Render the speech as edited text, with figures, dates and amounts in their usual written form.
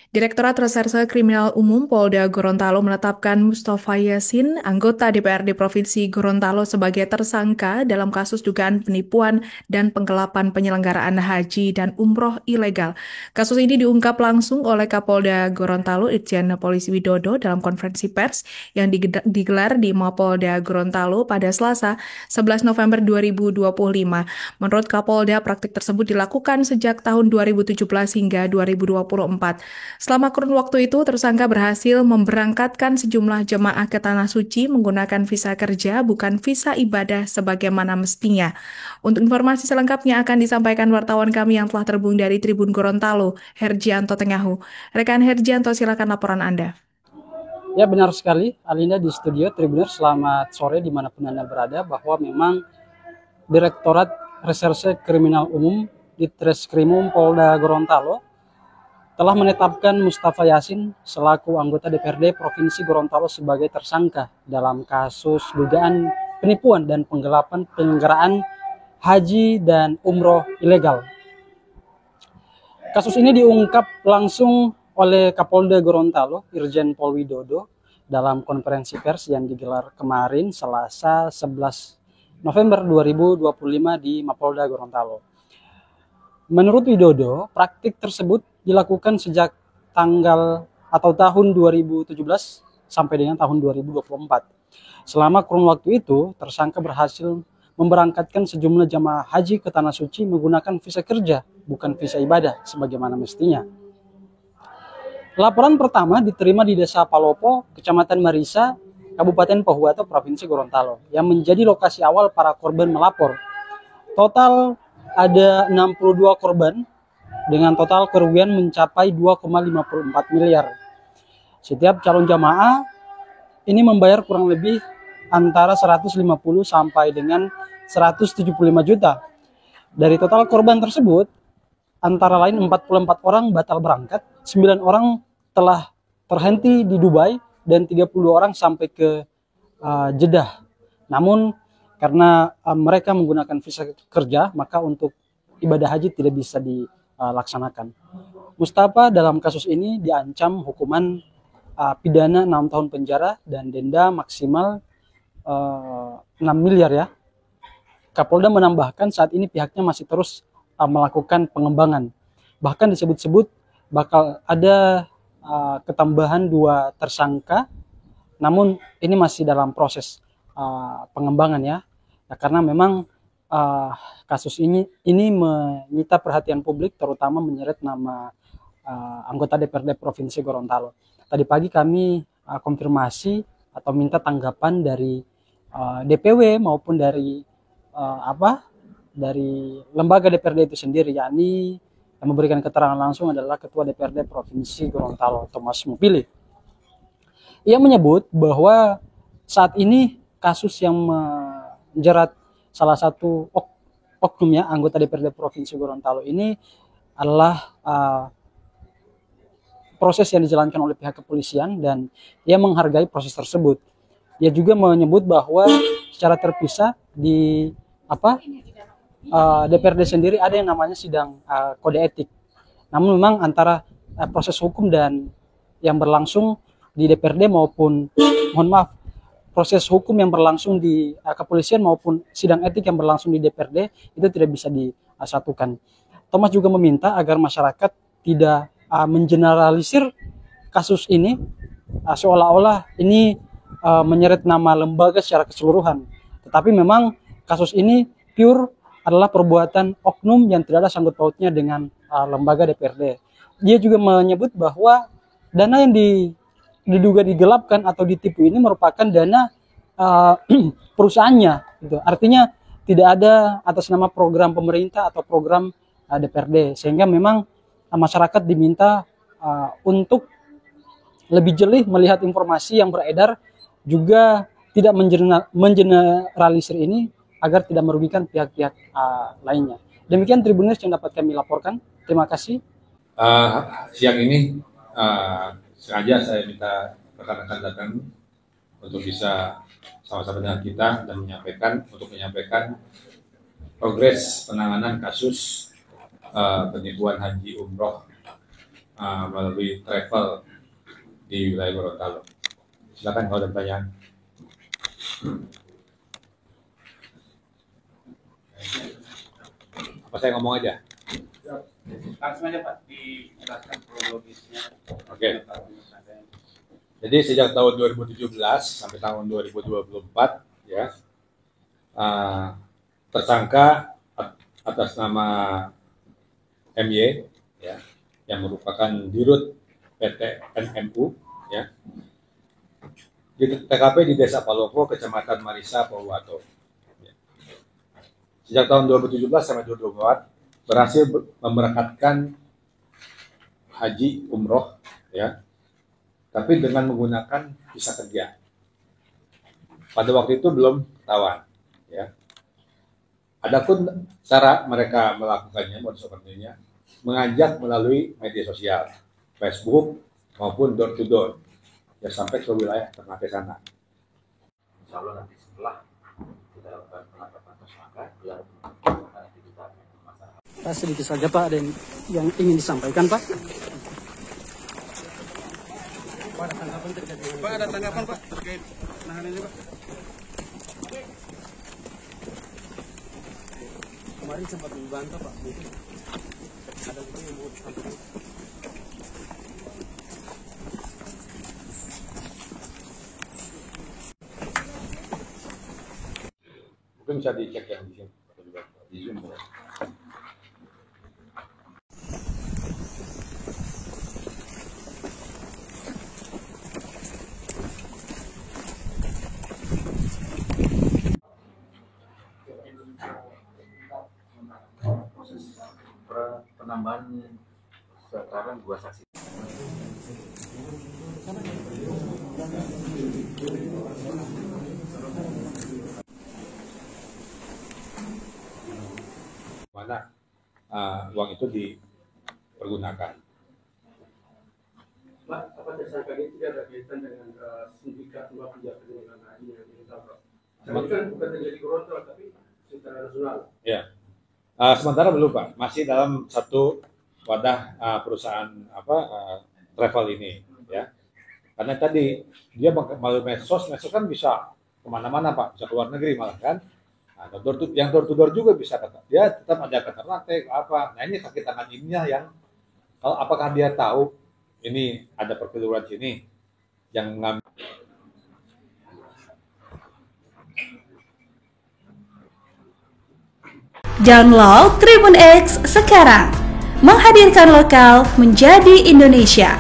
Direktorat Reserse Kriminal Umum Polda Gorontalo menetapkan Mustafa Yasin, anggota DPRD Provinsi Gorontalo sebagai tersangka dalam kasus dugaan penipuan dan penggelapan penyelenggaraan haji dan umroh ilegal. Kasus ini diungkap langsung oleh Kapolda Gorontalo Irjen Polisi Widodo dalam konferensi pers yang digelar di Mapolda Gorontalo pada Selasa 11 November 2025. Menurut Kapolda, praktik tersebut dilakukan sejak tahun 2017 hingga 2024. Selama kurun waktu itu, tersangka berhasil memberangkatkan sejumlah jemaah ke Tanah Suci menggunakan visa kerja, bukan visa ibadah sebagaimana mestinya. Untuk informasi selengkapnya akan disampaikan wartawan kami yang telah terhubung dari Tribun Gorontalo, Herjianto Tengahu. Rekan Herjianto, silakan laporan Anda. Ya, benar sekali, Alinda di studio Tribuners. Selamat sore dimanapun Anda berada, bahwa memang Direktorat Reserse Kriminal Umum di Treskrimum Polda Gorontalo telah menetapkan Mustafa Yasin selaku anggota DPRD Provinsi Gorontalo sebagai tersangka dalam kasus dugaan penipuan dan penggelapan penyelenggaraan haji dan umroh ilegal. Kasus ini diungkap langsung oleh Kapolda Gorontalo, Irjen Pol Widodo, dalam konferensi pers yang digelar kemarin Selasa 11 November 2025 di Mapolda Gorontalo. Menurut Widodo, praktik tersebut dilakukan sejak tanggal atau tahun 2017 sampai dengan tahun 2024. Selama kurun waktu itu, tersangka berhasil memberangkatkan sejumlah jamaah haji ke Tanah Suci menggunakan visa kerja, bukan visa ibadah sebagaimana mestinya. Laporan pertama diterima di Desa Palopo, Kecamatan Marisa, Kabupaten Pohuwato, Provinsi Gorontalo, yang menjadi lokasi awal para korban melapor. Total ada 62 korban dengan total kerugian mencapai 2,54 miliar. Setiap calon jamaah ini membayar kurang lebih antara 150 sampai dengan 175 juta. Dari total korban tersebut, antara lain 44 orang batal berangkat, 9 orang telah terhenti di Dubai, dan 30 orang sampai ke Jeddah. Namun karena mereka menggunakan visa kerja, maka untuk ibadah haji tidak bisa dilaksanakan. Mustafa dalam kasus ini diancam hukuman pidana 6 tahun penjara dan denda maksimal 6 miliar ya. Kapolda menambahkan saat ini pihaknya masih terus melakukan pengembangan. Bahkan disebut-sebut bakal ada ketambahan 2 tersangka, namun ini masih dalam proses pengembangan ya. Karena memang kasus ini menyita perhatian publik, terutama menyeret nama anggota DPRD Provinsi Gorontalo. Tadi pagi kami konfirmasi atau minta tanggapan dari DPW maupun dari dari lembaga DPRD itu sendiri, yakni yang memberikan keterangan langsung adalah Ketua DPRD Provinsi Gorontalo, Thomas Mupili. Ia menyebut bahwa saat ini kasus yang menjerat salah satu oknum ya, anggota DPRD Provinsi Gorontalo ini adalah proses yang dijalankan oleh pihak kepolisian, dan ia menghargai proses tersebut. Ia juga menyebut bahwa secara terpisah di DPRD sendiri ada yang namanya sidang kode etik. Namun memang antara proses hukum dan yang berlangsung di DPRD maupun proses hukum yang berlangsung di kepolisian maupun sidang etik yang berlangsung di DPRD itu tidak bisa disatukan. Thomas juga meminta agar masyarakat tidak mengeneralisir kasus ini seolah-olah ini menyeret nama lembaga secara keseluruhan. Tetapi memang kasus ini pure adalah perbuatan oknum yang tidak ada sangkut pautnya dengan lembaga DPRD. Dia juga menyebut bahwa dana yang diduga digelapkan atau ditipu ini merupakan dana perusahaannya, gitu. Artinya tidak ada atas nama program pemerintah atau program DPRD, sehingga memang masyarakat diminta untuk lebih jeli melihat informasi yang beredar, juga tidak mengeneralisir ini agar tidak merugikan pihak-pihak lainnya. Demikian Tribuners yang dapat kami laporkan. Terima kasih. Siang ini sengaja saya minta rekan-rekan datang untuk bisa sama-sama dengan kita dan menyampaikan progres penanganan kasus penipuan haji umroh melalui travel di wilayah Gorontalo. Silakan kalau ada pertanyaan. Apa saya ngomong aja? Langsung aja Pak, dijelaskan kronologisnya. Oke. Jadi sejak tahun 2017 sampai tahun 2024 ya, tersangka atas nama MY ya, yang merupakan dirut PT NMU ya, di TKP di Desa Palopo, Kecamatan Marisa, Pohuwato. Ya. Sejak tahun 2017 sampai 2024 berhasil memberangkatkan haji umroh ya, tapi dengan menggunakan visa kerja. Pada waktu itu belum ketahuan ya. Adapun cara mereka melakukannya, modus operandinya, mengajak melalui media sosial, Facebook maupun door to door, ya sampai ke wilayah Ternate sana. Insya Allah nanti setelah kita lakukan penangkapan tersangka, gelar nanti kita masalah. Pak, sedikit saja Pak, ada yang ingin disampaikan Pak. Pak, ada tanggapan Pak terkait penahanan ini Pak. Kemarin sempat dibantah Pak, ada juga yang mau disampaikan. Mungkin bisa dicek yang di sini, di Zoom. Penambahan sekarang 2 saksi. Mana uang itu dipergunakan. Pak, apa tersangka ini tidak ada kaitan dengan sindikat uang penjahat penyelenggaraan haji yang ditangkap? Ini kan bukan terjadi Gorontalo, tapi secara nasional. Ya. Sementara belum Pak, masih dalam satu wadah perusahaan travel ini ya. Karena tadi dia melalui medsos kan bisa kemana-mana Pak, bisa ke luar negeri malah kan. Nah, yang door to door juga bisa dia tetap ada ke Ternate apa. Nah ini kaki tangan ininya yang kalau apakah dia tahu ini ada perkeluaran sini yang ngambil. Download Tribun X sekarang, menghadirkan lokal menjadi Indonesia.